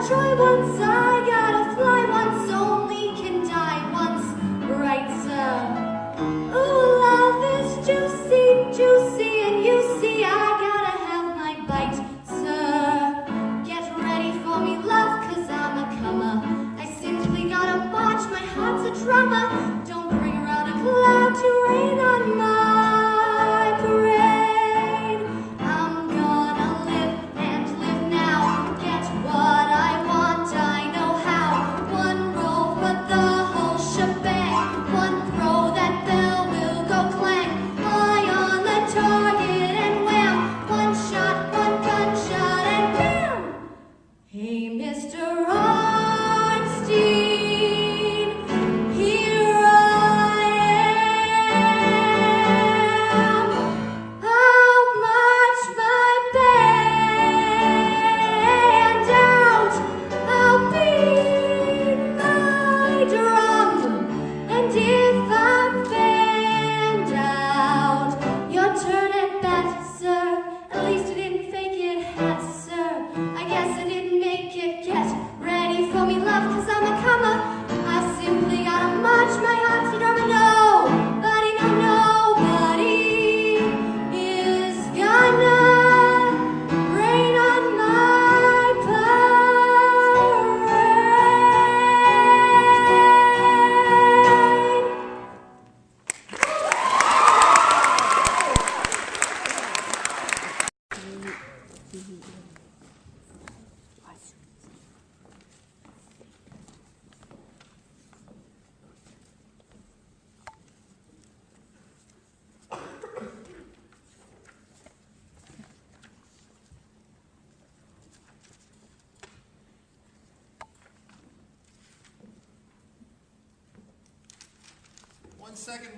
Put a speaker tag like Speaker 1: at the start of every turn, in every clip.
Speaker 1: try once, I gotta fly once, only can die once, right, sir? Ooh, love is juicy, juicy, and you see I gotta have my bite, sir. Get ready for me, love, 'cause I'm a comer. I simply gotta watch, my heart's a drummer. Don't bring around a cloud to rain on my parade. I'm gonna live and live now, get what I want, I know how. One roll for the whole shebang, one throw, that bell will go clang. Eye on the target and wham, one shot, one gunshot and bam! Hey, Mr. Arnstein, here I am. How much my band out? I'll beat my drum, and if I'm fanned out, your turn at bat, sir. At least I didn't fake it, hat, sir. I guess I didn't make it. Get ready for me, love, 'cause I'm a comer. I simply gotta march, my heart's a drummer. Nobody, no, nobody is gonna rain on my parade.
Speaker 2: One second.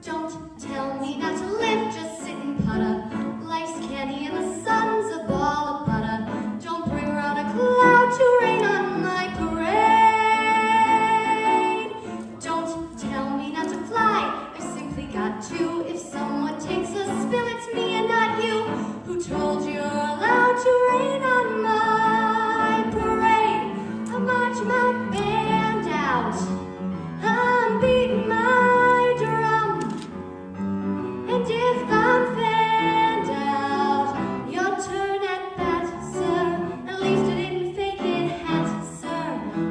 Speaker 1: Don't tell me not to live, just sit and putter. Life's candy and the sun's a ball of butter. Don't bring around a cloud to rain on my parade. Don't tell me not to fly, I've simply got to. If someone takes a spill, it's me and not you. Who told you're allowed to rain on my parade? I march my band out, I'm beating my drum, and if I'm fanned out, your turn at bat, sir. At least I didn't fake it, hat, sir.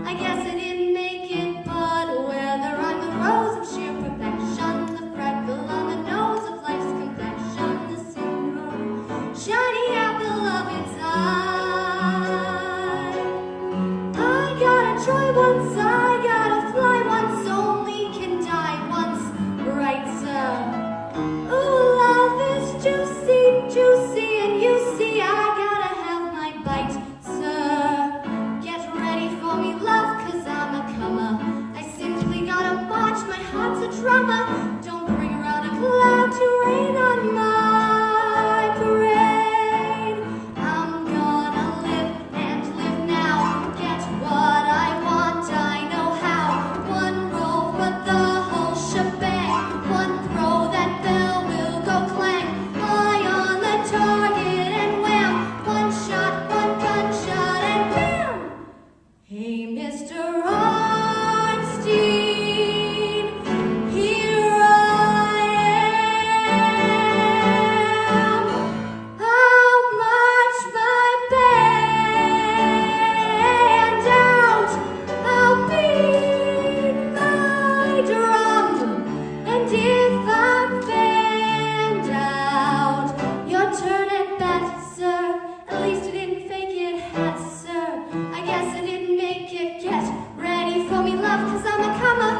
Speaker 1: I guess I didn't make it, but whether I'm the rose of sheer perfection, the freckle on the nose of life's complexion, the single shiny apple of its eye, I gotta try once, I gotta fly once, only can die once, right, sir? Ooh, love is juicy, juicy, and you see I gotta have my bite, sir. Get ready for me, love, 'cause I'm a comer. I simply gotta watch, my heart's a drummer. Don't bring around a cloud to rain on my parade. I'm gonna live and live now, get what I want, I know how. One roll for the whole shebang, one throw, that bell will go clang. Eye on the target and wham, one shot, one gunshot and bam! Hey, Mr. Arnstein, here I am. How much my band out? I'll beat my drum, and if I'm fanned out, your turn at bat, sir. At least I didn't fake it, hat, sir. I guess I didn't make it. Get ready for me, love, 'cause I'm a comer.